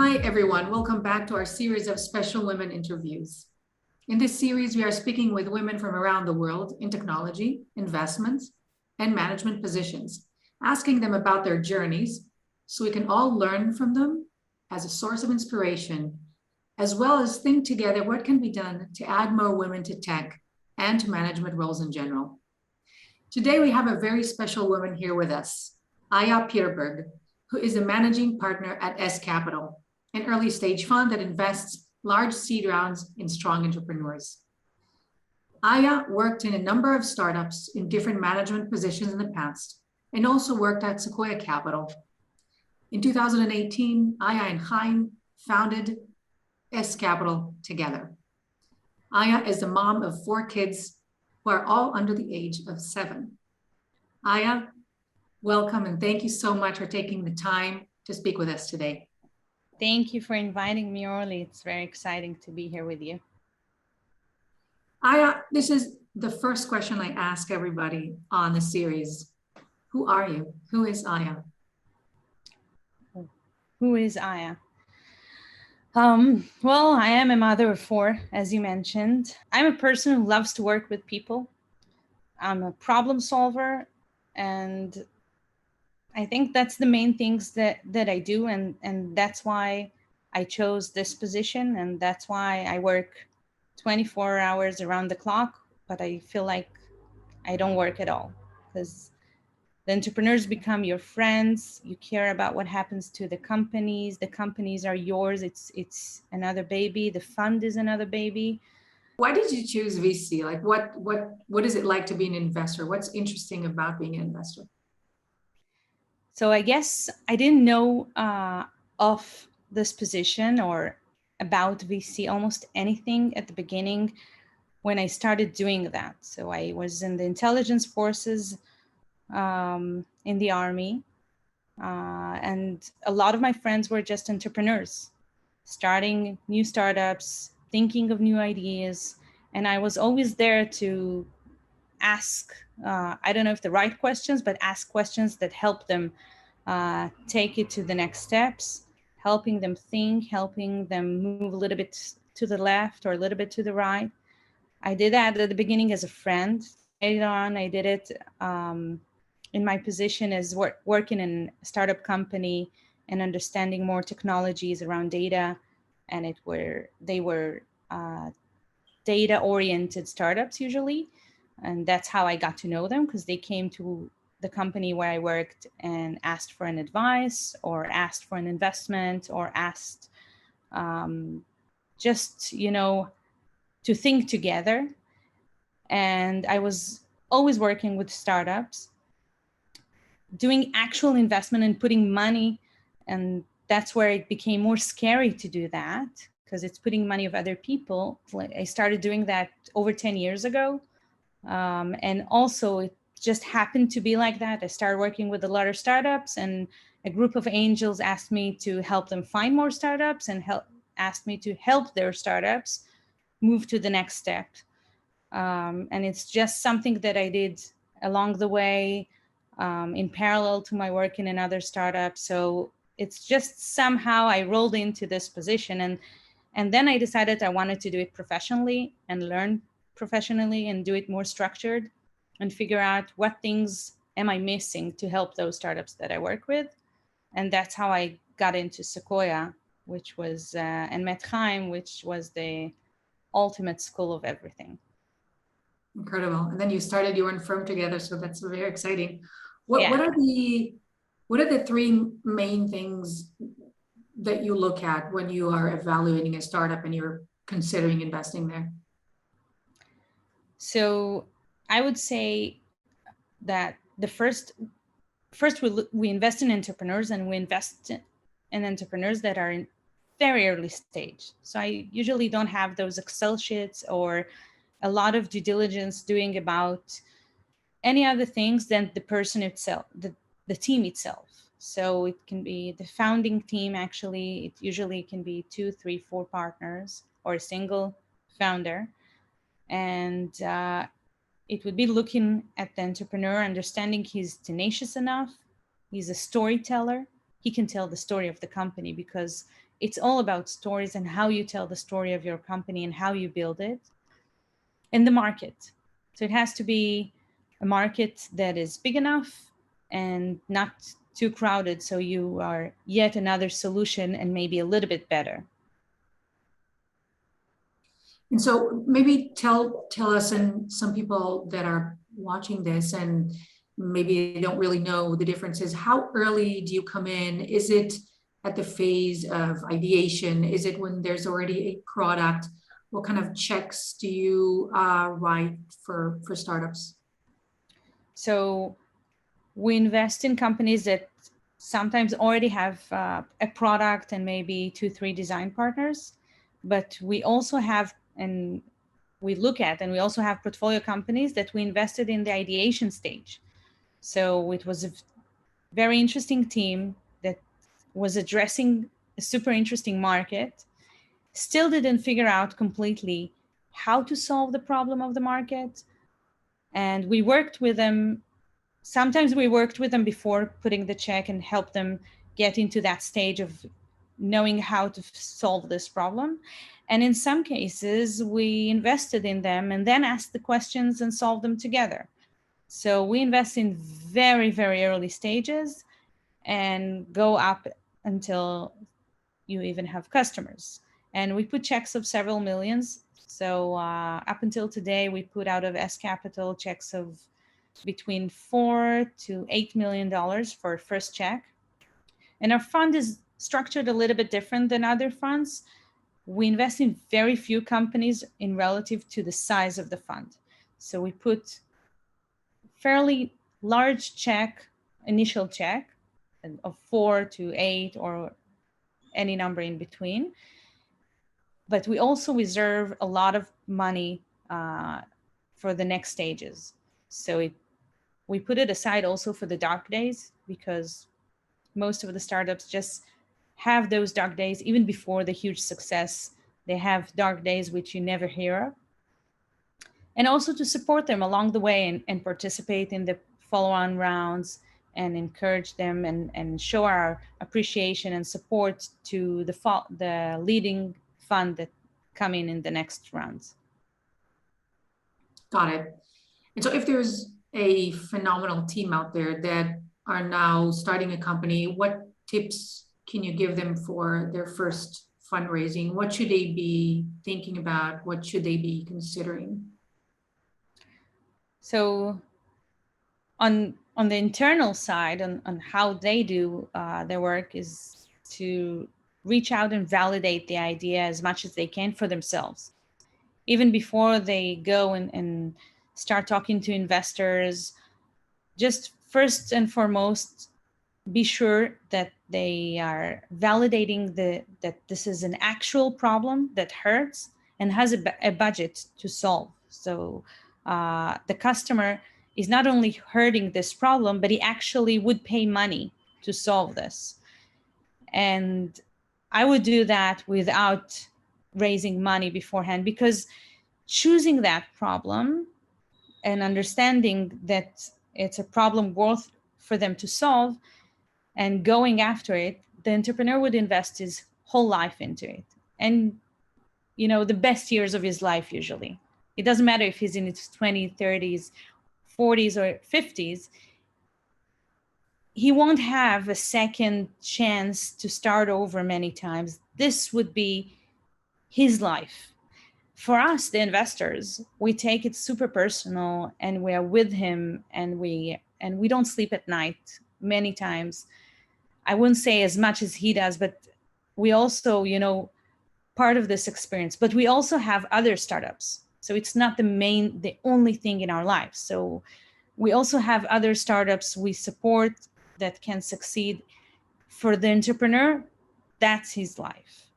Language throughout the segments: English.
Hi, everyone. Welcome back to our series of special women interviews. In this series, we are speaking with women from around the world in technology, investments, and management positions, asking them about their journeys so we can all learn from them as a source of inspiration, as well as think together what can be done to add more women to tech and to management roles in general. Today, we have a very special woman here with us, Aya Peterberg, who is a managing partner at S Capital, an early stage fund that invests large seed rounds in strong entrepreneurs. Aya worked in a number of startups in different management positions in the past and also worked at Sequoia Capital. In 2018, Aya and Chaim founded S Capital together. Aya is the mom of 4 kids who are all under the age of 7. Aya, welcome and thank you so much for taking the time to speak with us today. Thank you for inviting me, Orly. It's very exciting to be here with you. Aya, this is the first question I ask everybody on the series. Who are you? Who is Aya? Who is Aya? Well, I am a mother of 4, as you mentioned. I'm a person who loves to work with people. I'm a problem solver, and I think that's the main things that I do, and that's why I chose this position, and that's why I work 24 hours around the clock, but I feel like I don't work at all, because the entrepreneurs become your friends. You care about what happens to the companies. The companies are yours. It's another baby. The fund is another baby. Why did you choose VC? Like what is it like to be an investor? What's interesting about being an investor? So I guess I didn't know of this position or about VC almost anything at the beginning when I started doing that. So I was in the intelligence forces in the army, and a lot of my friends were just entrepreneurs, starting new startups, thinking of new ideas, and I was always there to ask, I don't know if the right questions, but ask questions that help them take it to the next steps, helping them think, helping them move a little bit to the left or a little bit to the right. I did that at the beginning as a friend. Later on, I did it in my position as working in a startup company and understanding more technologies around data. And they were data-oriented startups usually. And that's how I got to know them, because they came to the company where I worked and asked for an advice or asked for an investment or asked just, to think together. And I was always working with startups, doing actual investment and putting money. And that's where it became more scary to do that, because it's putting money of other people. I started doing that over 10 years ago. And also it just happened to be like that. I started working with a lot of startups, and a group of angels asked me to help them find more startups and asked me to help their startups move to the next step. And it's just something that I did along the way in parallel to my work in another startup. So it's just somehow I rolled into this position, and then I decided I wanted to do it professionally and learn professionally and do it more structured and figure out what things am I missing to help those startups that I work with. And that's how I got into Sequoia, which was, and met Chaim, which was the ultimate school of everything. Incredible. And then you started your own firm together. So that's very exciting. Yeah. What are the 3 main things that you look at when you are evaluating a startup and you're considering investing there? So I would say that the first we invest in entrepreneurs, and we invest in entrepreneurs that are in very early stage. So I usually don't have those Excel sheets or a lot of due diligence doing about any other things than the person itself, the team itself. So it can be the founding team. Actually, it usually can be 2, 3, 4 partners or a single founder. And it would be looking at the entrepreneur, understanding he's tenacious enough, he's a storyteller, he can tell the story of the company, because It's all about stories and how you tell the story of your company and how you build it in the market. So it has to be a market that is big enough and not too crowded, so you are yet another solution and maybe a little bit better. And so maybe tell us, and some people that are watching this and maybe they don't really know the differences, how early do you come in? Is it at the phase of ideation? Is it when there's already a product? What kind of checks do you write for startups? So we invest in companies that sometimes already have a product and maybe 2-3 design partners, but we also have, and we look at, and we also have portfolio companies that we invested in the ideation stage. So it was a very interesting team that was addressing a super interesting market, still didn't figure out completely how to solve the problem of the market. And we worked with them. Sometimes we worked with them before putting the check and helped them get into that stage of knowing how to solve this problem. And in some cases, we invested in them and then asked the questions and solved them together. So we invest in very, very early stages and go up until you even have customers. And we put checks of several millions. So up until today, we put out of S Capital checks of between $4 to $8 million for first check. And our fund is structured a little bit different than other funds. We invest in very few companies in relative to the size of the fund. So we put fairly large check, initial check of 4 to 8 or any number in between. But we also reserve a lot of money for the next stages. So we put it aside also for the dark days, because most of the startups just have those dark days even before the huge success. They have dark days which you never hear of. And also to support them along the way and participate in the follow-on rounds and encourage them and show our appreciation and support to the leading fund that come in the next rounds. Got it. And so if there's a phenomenal team out there that are now starting a company, what tips can you give them for their first fundraising? What should they be thinking about? What should they be considering? So on the internal side, on how they do their work, is to reach out and validate the idea as much as they can for themselves. Even before they go and start talking to investors, just first and foremost, be sure that they are validating that this is an actual problem that hurts and has a budget to solve. So the customer is not only hurting this problem, but he actually would pay money to solve this. And I would do that without raising money beforehand, because choosing that problem and understanding that it's a problem worth for them to solve and going after it, the entrepreneur would invest his whole life into it. And, the best years of his life, usually. It doesn't matter if he's in his 20s, 30s, 40s, or 50s. He won't have a second chance to start over many times. This would be his life. For us, the investors, we take it super personal and we are with him, and we don't sleep at night many times. I wouldn't say as much as he does, but we also, part of this experience. But we also have other startups. So it's not the only thing in our lives. So we also have other startups we support that can succeed. For the entrepreneur, that's his life.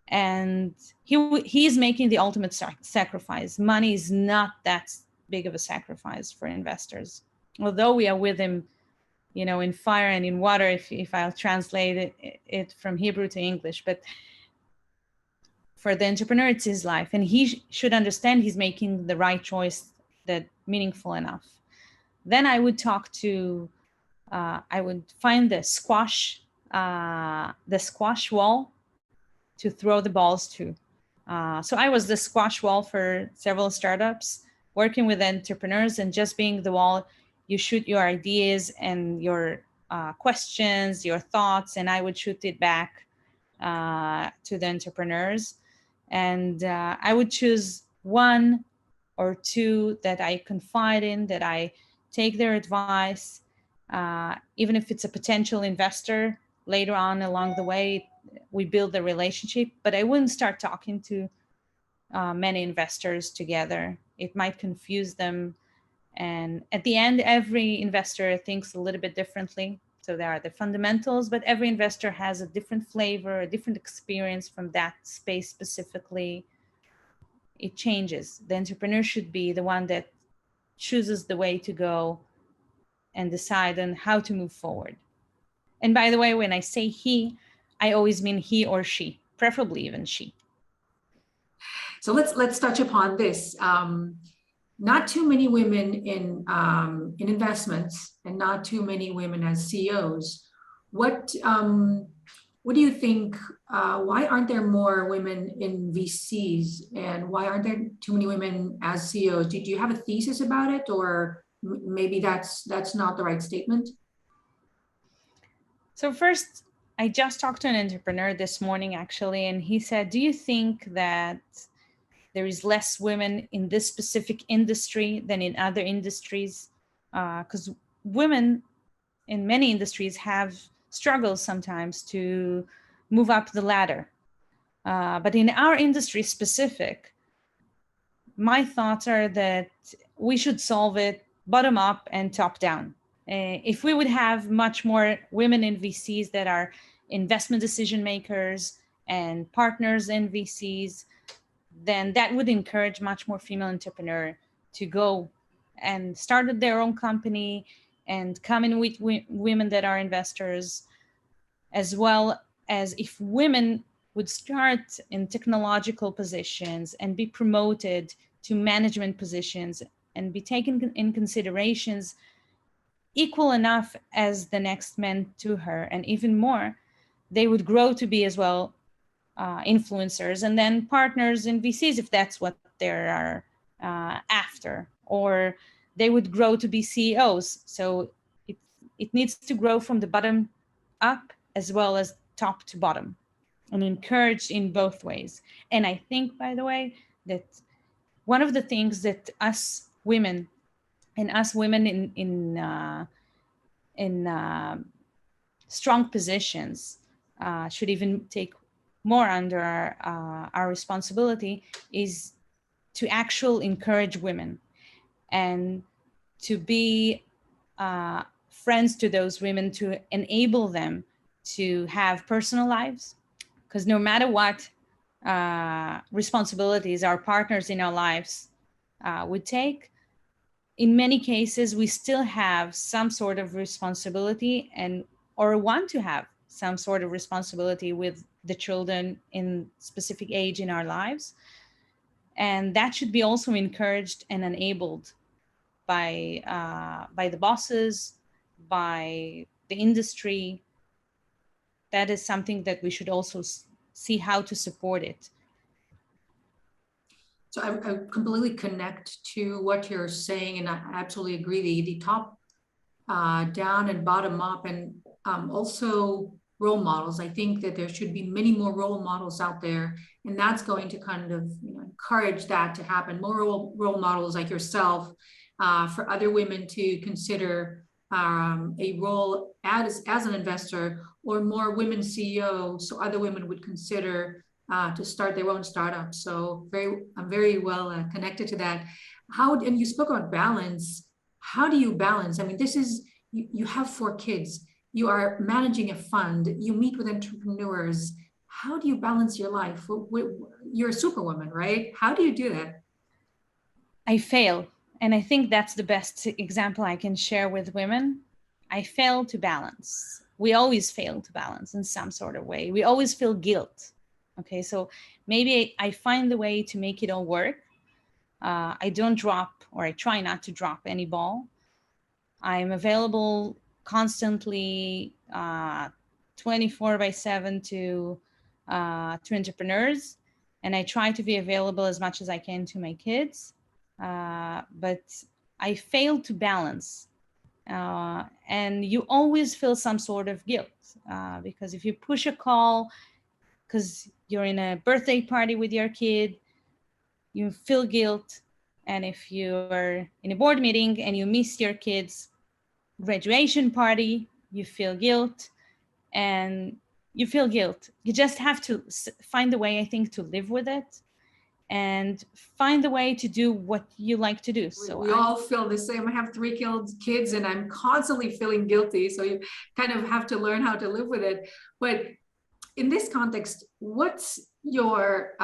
And he is making the ultimate sacrifice. Money is not that big of a sacrifice for investors. Although we are with him, in fire and in water, if I'll translate it from Hebrew to English. But for the entrepreneur, it's his life. And he should understand he's making the right choice that meaningful enough. Then I would I would find the squash wall to throw the balls to. So I was the squash wall for several startups, working with entrepreneurs and just being the wall. You shoot your ideas and your questions, your thoughts, and I would shoot it back to the entrepreneurs. And I would choose one or two that I confide in, that I take their advice, even if it's a potential investor later on along the way, we build the relationship. But I wouldn't start talking to many investors together. It might confuse them. And at the end, every investor thinks a little bit differently. So there are the fundamentals, but every investor has a different flavor, a different experience from that space specifically. It changes. The entrepreneur should be the one that chooses the way to go and decide on how to move forward. And by the way, when I say he, I always mean he or she, preferably even she. So let's touch upon this. Not too many women in investments, and not too many women as CEOs. What do you think? Why aren't there more women in VCs, and why aren't there too many women as CEOs? Do you have a thesis about it, or maybe that's not the right statement? So first, I just talked to an entrepreneur this morning actually, and he said, "Do you think that there is less women in this specific industry than in other industries? Because women in many industries have struggled sometimes to move up the ladder. But in our industry specific, my thoughts are that we should solve it bottom up and top down. If we would have much more women in VCs that are investment decision makers and partners in VCs, then that would encourage much more female entrepreneurs to go and start their own company and come in with women that are investors, as well as if women would start in technological positions and be promoted to management positions and be taken in considerations equal enough as the next men to her, and even more, they would grow to be as well influencers and then partners in VCs if that's what they are after, or they would grow to be CEOs. So it needs to grow from the bottom up as well as top to bottom, and encouraged in both ways. And I think, by the way, that one of the things that us women in strong positions should even take more under our responsibility is to actually encourage women and to be friends to those women, to enable them to have personal lives. Because no matter what responsibilities our partners in our lives would take, in many cases, we still have some sort of responsibility and or want to have some sort of responsibility with the children in specific age in our lives. And that should be also encouraged and enabled by the bosses, by the industry. That is something that we should also see how to support it. So I completely connect to what you're saying, and I absolutely agree. The top down and bottom up, and also role models. I think that there should be many more role models out there, and that's going to kind of encourage that to happen. More role models like yourself for other women to consider a role as an investor, or more women CEOs, so other women would consider to start their own startup. So I'm very well connected to that. And you spoke about balance. How do you balance? I mean, you have 4 kids, you are managing a fund, you meet with entrepreneurs. How do you balance your life? You're a superwoman, right? How do you do that? I fail. And I think that's the best example I can share with women. I fail to balance. We always fail to balance in some sort of way. We always feel guilt. Okay, so maybe I find the way to make it all work. I don't drop, or I try not to drop any ball. I'm available constantly 24/7 to to entrepreneurs, and I try to be available as much as I can to my kids. But I fail to balance. And you always feel some sort of guilt because if you push a call because you're in a birthday party with your kid, you feel guilt. And if you're in a board meeting and you miss your kid's graduation party, you feel guilt. And you feel guilt. You just have to find a way, I think, to live with it and find a way to do what you like to do. So we all feel the same. I have three kids and I'm constantly feeling guilty. So you kind of have to learn how to live with it. But in this context, what's your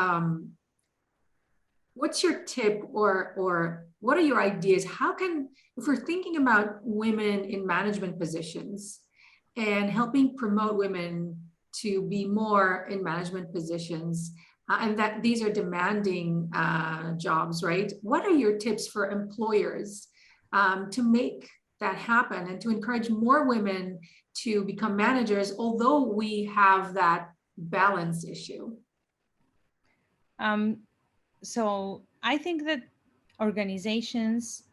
tip or what are your ideas? How can, if we're thinking about women in management positions and helping promote women to be more in management positions, and that these are demanding jobs, right? What are your tips for employers to make that happen and to encourage more women to become managers, although we have that balance issue? So I think that organizations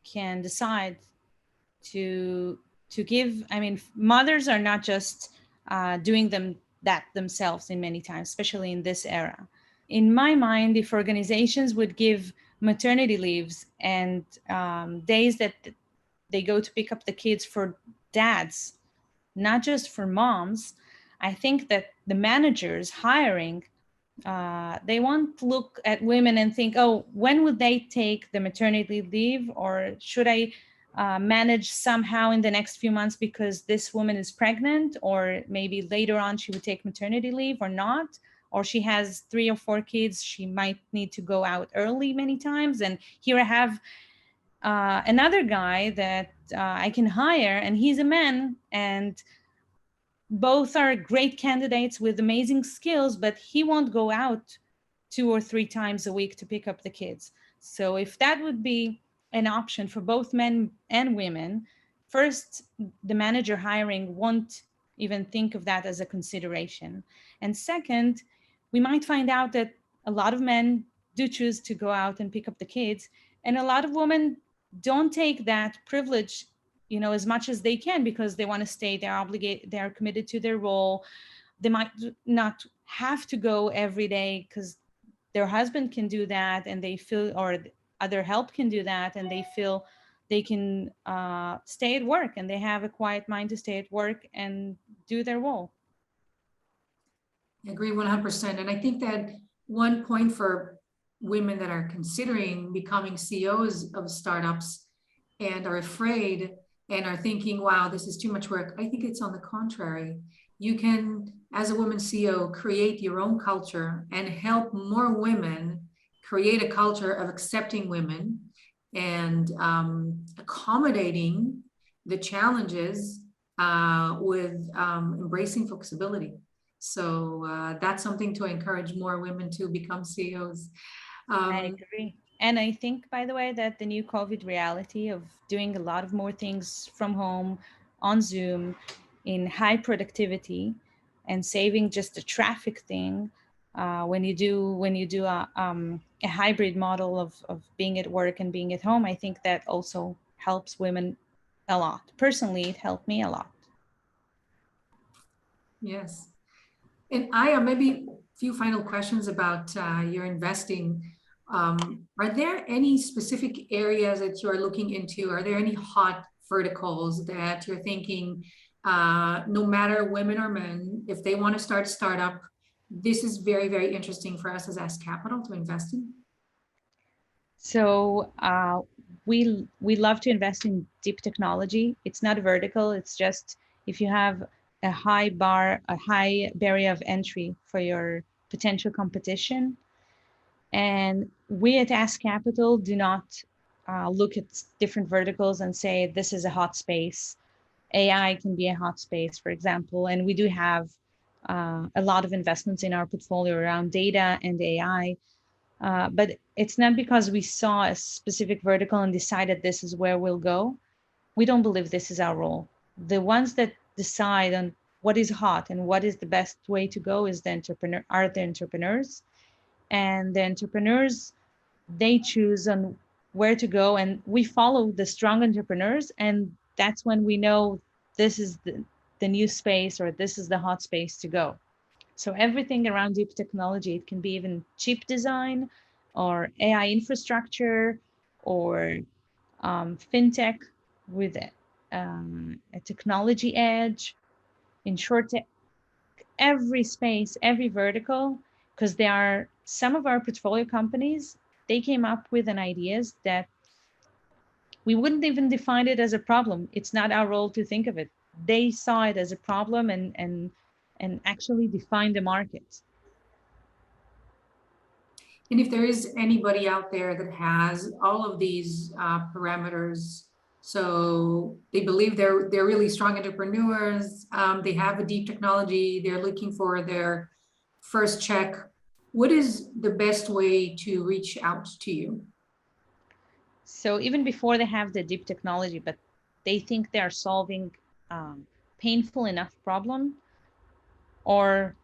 can decide to give. I mean, mothers are not just doing that themselves in many times, especially in this era. In my mind, if organizations would give maternity leaves and days that they go to pick up the kids for dads, not just for moms, I think that the managers hiring, they won't look at women and think, oh, when would they take the maternity leave? Or should I manage somehow in the next few months because this woman is pregnant? Or maybe later on she would take maternity leave or not? Or she has 3 or 4 kids, she might need to go out early many times. And here I have another guy that I can hire, and he's a man, and both are great candidates with amazing skills, but he won't go out 2 or 3 times a week to pick up the kids. So if that would be an option for both men and women, first, the manager hiring won't even think of that as a consideration. And second, we might find out that a lot of men do choose to go out and pick up the kids, and a lot of women don't take that privilege, as much as they can, because they want to stay, they're obligated, they're committed to their role. They might not have to go every day because their husband can do that and they feel, or other help can do that, and they feel they can stay at work, and they have a quiet mind to stay at work and do their role. I agree 100%. And I think that one point for women that are considering becoming CEOs of startups and are afraid and are thinking, wow, this is too much work. I think it's on the contrary. You can, as a woman CEO, create your own culture and help more women create a culture of accepting women and accommodating the challenges with embracing flexibility. So that's something to encourage more women to become CEOs. I agree. And I think, by the way, that the new COVID reality of doing a lot of more things from home, on Zoom, in high productivity, and saving just the traffic thing, when you do a hybrid model of being at work and being at home, I think that also helps women a lot. Personally, it helped me a lot. Yes. And Aya, maybe a few final questions about your investing. Are there any specific areas that you're looking into? Are there any hot verticals that you're thinking, no matter women or men, if they want to start a startup, this is very, very interesting for us as Ask Capital to invest in? So we love to invest in deep technology. It's not a vertical. It's just if you have a high barrier of entry for your potential competition. And we at Ask Capital do not look at different verticals and say this is a hot space. AI can be a hot space, for example. And we do have a lot of investments in our portfolio around data and AI. But it's not because we saw a specific vertical and decided this is where we'll go. We don't believe this is our role. The ones that decide on what is hot and what is the best way to go is the entrepreneurs. And the entrepreneurs, they choose on where to go, and we follow the strong entrepreneurs, and that's when we know this is the new space, or this is the hot space to go. So everything around deep technology, it can be even chip design or AI infrastructure or fintech with a technology edge. In short, every space, every vertical, because there are some of our portfolio companies, they came up with an ideas that we wouldn't even define it as a problem. It's not our role to think of it. They saw it as a problem and actually defined the market. And if there is anybody out there that has all of these parameters, so they believe they're really strong entrepreneurs, they have a deep technology, they're looking for their first check, what is the best way to reach out to you? So even before they have the deep technology, but they think they are solving painful enough problem, or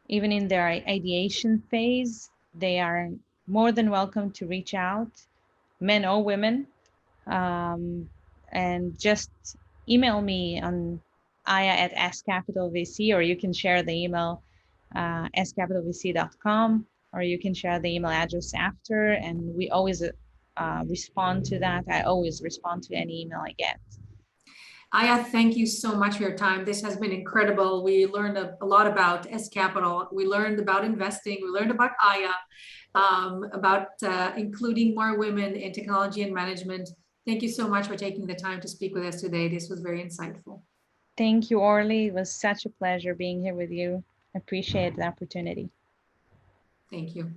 even in their ideation phase, they are more than welcome to reach out, men or women, and just email me on aya@scapitalvc, or you can share the email scapitalvc.com, or you can share the email address after, and we always respond to that. I always respond to any email I get. Aya, thank you so much for your time. This has been incredible. We learned a lot about S Capital. We learned about investing. We learned about Aya, about including more women in technology and management. Thank you so much for taking the time to speak with us today. This was very insightful. Thank you, Orly. It was such a pleasure being here with you. I appreciate the opportunity. Thank you.